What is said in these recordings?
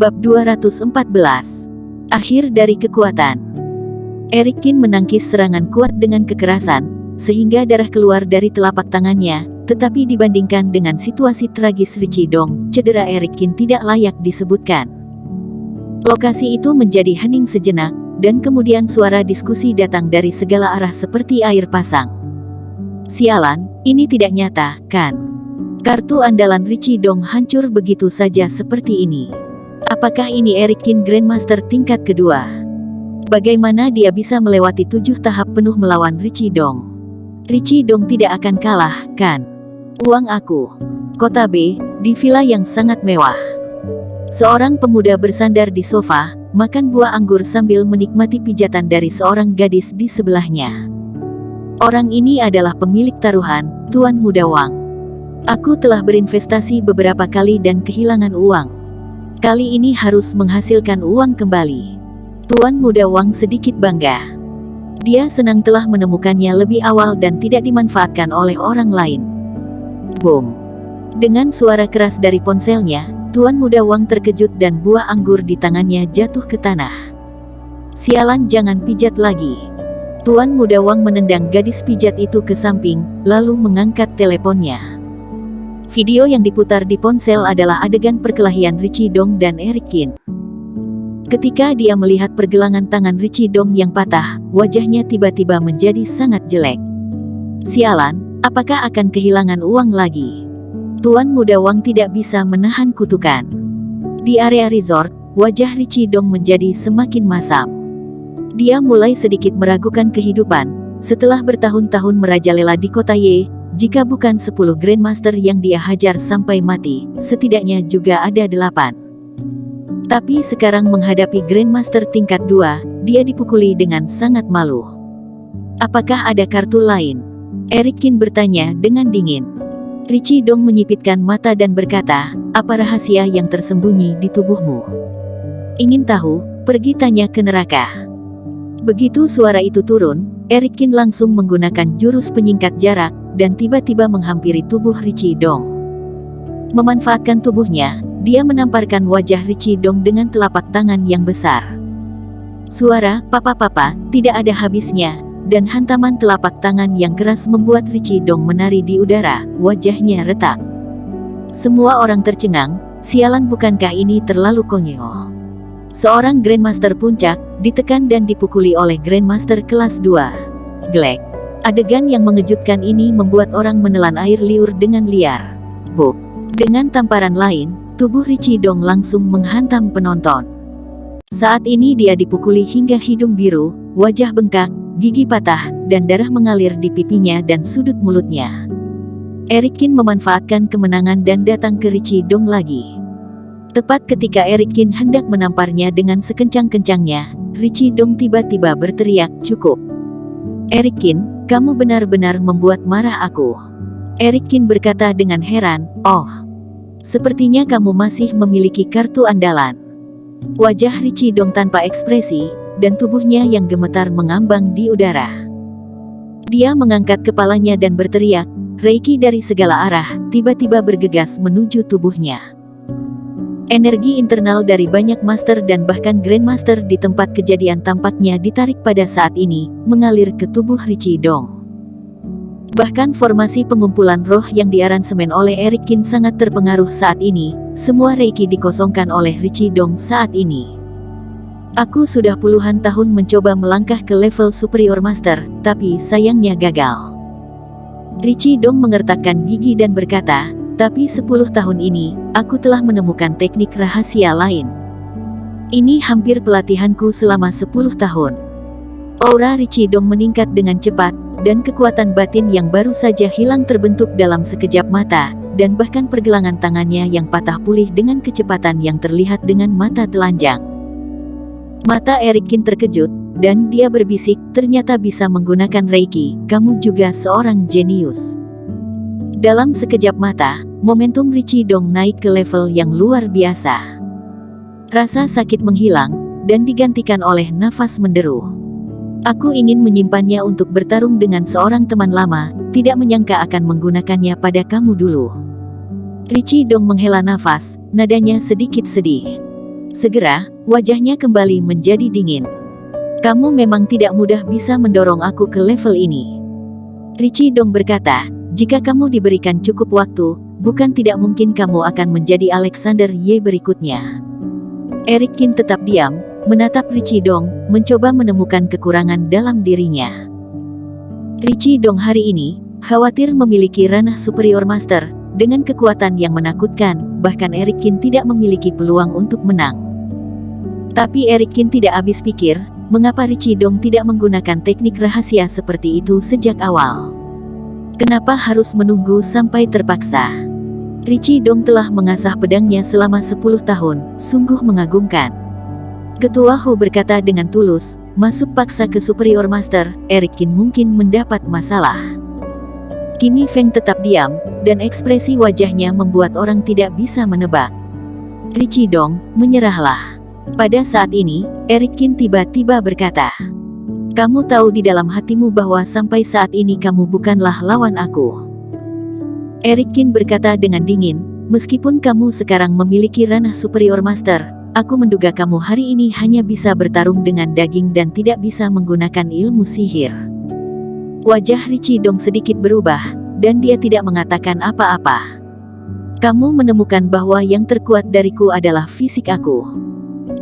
Bab 214. Akhir dari kekuatan. Eric Kin menangkis serangan kuat dengan kekerasan, sehingga darah keluar dari telapak tangannya, tetapi dibandingkan dengan situasi tragis Richie Dong, cedera Eric Kin tidak layak disebutkan. Lokasi itu menjadi hening sejenak, dan kemudian suara diskusi datang dari segala arah seperti air pasang. Sialan, ini tidak nyata, kan? Kartu andalan Richie Dong hancur begitu saja seperti ini. Apakah ini Eric Kin Grandmaster tingkat kedua? Bagaimana dia bisa melewati 7 tahap penuh melawan Richie Dong? Richie Dong tidak akan kalah, kan? Uang aku. Kota B, di villa yang sangat mewah. Seorang pemuda bersandar di sofa, makan buah anggur sambil menikmati pijatan dari seorang gadis di sebelahnya. Orang ini adalah pemilik taruhan, Tuan Muda Wang. Aku telah berinvestasi beberapa kali dan kehilangan uang. Kali ini harus menghasilkan uang kembali. Tuan Muda Wang sedikit bangga. Dia senang telah menemukannya lebih awal dan tidak dimanfaatkan oleh orang lain. Boom. Dengan suara keras dari ponselnya, Tuan Muda Wang terkejut dan buah anggur di tangannya jatuh ke tanah. Sialan, jangan pijat lagi. Tuan Muda Wang menendang gadis pijat itu ke samping, lalu mengangkat teleponnya. Video yang diputar di ponsel adalah adegan perkelahian Richie Dong dan Eric Kin. Ketika dia melihat pergelangan tangan Richie Dong yang patah, wajahnya tiba-tiba menjadi sangat jelek. Sialan, apakah akan kehilangan uang lagi? Tuan Muda Wang tidak bisa menahan kutukan. Di area resort, wajah Richie Dong menjadi semakin masam. Dia mulai sedikit meragukan kehidupan, setelah bertahun-tahun merajalela di kota Y. Jika bukan 10 Grandmaster yang dia hajar sampai mati, setidaknya juga ada 8. Tapi sekarang menghadapi Grandmaster tingkat 2, dia dipukuli dengan sangat malu. Apakah ada kartu lain? Eric Kin bertanya dengan dingin. Richie Dong menyipitkan mata dan berkata, apa rahasia yang tersembunyi di tubuhmu? Ingin tahu? Pergi tanya ke neraka. Begitu suara itu turun, Eric Kin langsung menggunakan jurus penyingkat jarak, dan tiba-tiba menghampiri tubuh Richie Dong. Memanfaatkan tubuhnya, dia menamparkan wajah Richie Dong dengan telapak tangan yang besar. Suara "papa-papa" tidak ada habisnya, dan hantaman telapak tangan yang keras membuat Richie Dong menari di udara, wajahnya retak. Semua orang tercengang, sialan, bukankah ini terlalu konyol? Seorang Grandmaster puncak, ditekan dan dipukuli oleh Grandmaster kelas 2. Glek. Adegan yang mengejutkan ini membuat orang menelan air liur dengan liar. Buk. Dengan tamparan lain, tubuh Richie Dong langsung menghantam penonton. Saat ini dia dipukuli hingga hidung biru, wajah bengkak, gigi patah, dan darah mengalir di pipinya dan sudut mulutnya. Eric Kin memanfaatkan kemenangan dan datang ke Richie Dong lagi. Tepat ketika Eric Kin hendak menamparnya dengan sekencang-kencangnya, Richie Dong tiba-tiba berteriak, cukup. Eric Kin, kamu benar-benar membuat marah aku. Eric Kin berkata dengan heran, oh. Sepertinya kamu masih memiliki kartu andalan. Wajah Richie Dong tanpa ekspresi, dan tubuhnya yang gemetar mengambang di udara. Dia mengangkat kepalanya dan berteriak, Reiki dari segala arah, tiba-tiba bergegas menuju tubuhnya. Energi internal dari banyak master dan bahkan Grandmaster di tempat kejadian tampaknya ditarik pada saat ini, mengalir ke tubuh Richie Dong. Bahkan formasi pengumpulan roh yang diaransemen oleh Eric Kin sangat terpengaruh saat ini, semua Reiki dikosongkan oleh Richie Dong saat ini. Aku sudah puluhan tahun mencoba melangkah ke level superior master, tapi sayangnya gagal. Richie Dong mengertakkan gigi dan berkata, tapi 10 tahun ini, aku telah menemukan teknik rahasia lain. Ini hampir pelatihanku selama 10 tahun. Aura Richie Dong meningkat dengan cepat, dan kekuatan batin yang baru saja hilang terbentuk dalam sekejap mata, dan bahkan pergelangan tangannya yang patah pulih dengan kecepatan yang terlihat dengan mata telanjang. Mata Eric Kin terkejut, dan dia berbisik, ternyata bisa menggunakan Reiki, kamu juga seorang jenius. Dalam sekejap mata, momentum Richie Dong naik ke level yang luar biasa. Rasa sakit menghilang, dan digantikan oleh nafas menderu. Aku ingin menyimpannya untuk bertarung dengan seorang teman lama, tidak menyangka akan menggunakannya pada kamu dulu. Richie Dong menghela nafas, nadanya sedikit sedih. Segera, wajahnya kembali menjadi dingin. Kamu memang tidak mudah bisa mendorong aku ke level ini. Richie Dong berkata, jika kamu diberikan cukup waktu, bukan tidak mungkin kamu akan menjadi Alexander Ye berikutnya. Eric Kin tetap diam, menatap Richie Dong, mencoba menemukan kekurangan dalam dirinya. Richie Dong hari ini, khawatir memiliki ranah superior master, dengan kekuatan yang menakutkan, bahkan Eric Kin tidak memiliki peluang untuk menang. Tapi Eric Kin tidak habis pikir, mengapa Richie Dong tidak menggunakan teknik rahasia seperti itu sejak awal. Kenapa harus menunggu sampai terpaksa? Richie Dong telah mengasah pedangnya selama 10 tahun, sungguh mengagumkan. Ketua Hu berkata dengan tulus, masuk paksa ke superior master, Eric Kin mungkin mendapat masalah. Kimi Feng tetap diam, dan ekspresi wajahnya membuat orang tidak bisa menebak. Richie Dong, menyerahlah. Pada saat ini, Eric Kin tiba-tiba berkata, kamu tahu di dalam hatimu bahwa sampai saat ini kamu bukanlah lawan aku. Eric Kin berkata dengan dingin, meskipun kamu sekarang memiliki ranah superior master, aku menduga kamu hari ini hanya bisa bertarung dengan daging dan tidak bisa menggunakan ilmu sihir. Wajah Richie Dong sedikit berubah, dan dia tidak mengatakan apa-apa. Kamu menemukan bahwa yang terkuat dariku adalah fisik aku.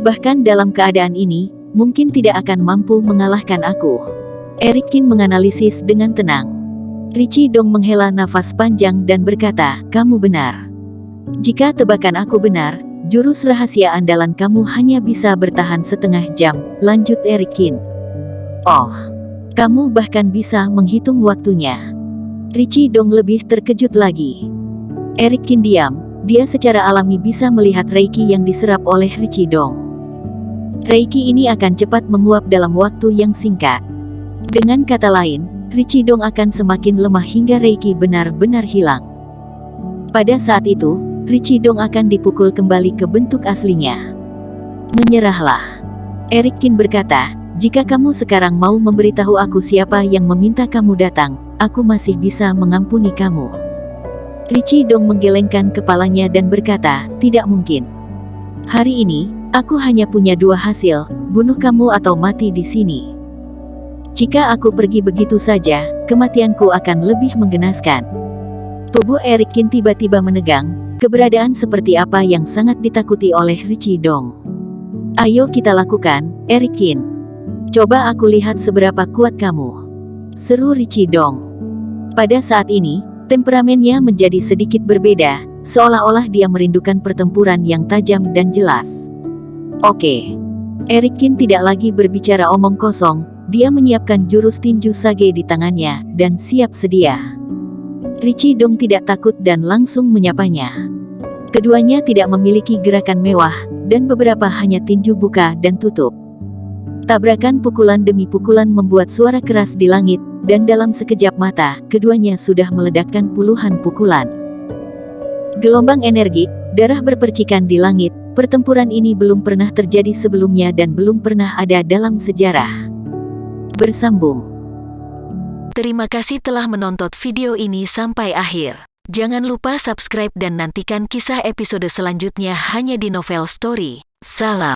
Bahkan dalam keadaan ini, mungkin tidak akan mampu mengalahkan aku. Eric Kin menganalisis dengan tenang. Richie Dong menghela nafas panjang dan berkata, kamu benar. Jika tebakan aku benar, jurus rahasia andalan kamu hanya bisa bertahan setengah jam, lanjut Eric Kin. Oh, kamu bahkan bisa menghitung waktunya. Richie Dong lebih terkejut lagi. Eric Kin diam, dia secara alami bisa melihat Reiki yang diserap oleh Richie Dong. Reiki ini akan cepat menguap dalam waktu yang singkat. Dengan kata lain, Richie Dong akan semakin lemah hingga Reiki benar-benar hilang. Pada saat itu, Richie Dong akan dipukul kembali ke bentuk aslinya. Menyerahlah. Eric Kin berkata, jika kamu sekarang mau memberitahu aku siapa yang meminta kamu datang, aku masih bisa mengampuni kamu. Richie Dong menggelengkan kepalanya dan berkata, tidak mungkin. Hari ini, aku hanya punya dua hasil, bunuh kamu atau mati di sini. Jika aku pergi begitu saja, kematianku akan lebih menggenaskan. Tubuh Eric Kin tiba-tiba menegang, keberadaan seperti apa yang sangat ditakuti oleh Richie Dong. Ayo kita lakukan, Eric Kin. Coba aku lihat seberapa kuat kamu. Seru Richie Dong. Pada saat ini, temperamennya menjadi sedikit berbeda, seolah-olah dia merindukan pertempuran yang tajam dan jelas. Oke. Eric Kin tidak lagi berbicara omong kosong, dia menyiapkan jurus tinju sage di tangannya, dan siap sedia. Richie Dong tidak takut dan langsung menyapanya. Keduanya tidak memiliki gerakan mewah, dan beberapa hanya tinju buka dan tutup. Tabrakan pukulan demi pukulan membuat suara keras di langit, dan dalam sekejap mata, keduanya sudah meledakkan puluhan pukulan. Gelombang energi, darah berpercikan di langit, pertempuran ini belum pernah terjadi sebelumnya dan belum pernah ada dalam sejarah. Bersambung. Terima kasih telah menonton video ini sampai akhir. Jangan lupa subscribe dan nantikan kisah episode selanjutnya hanya di Novel Story. Salam.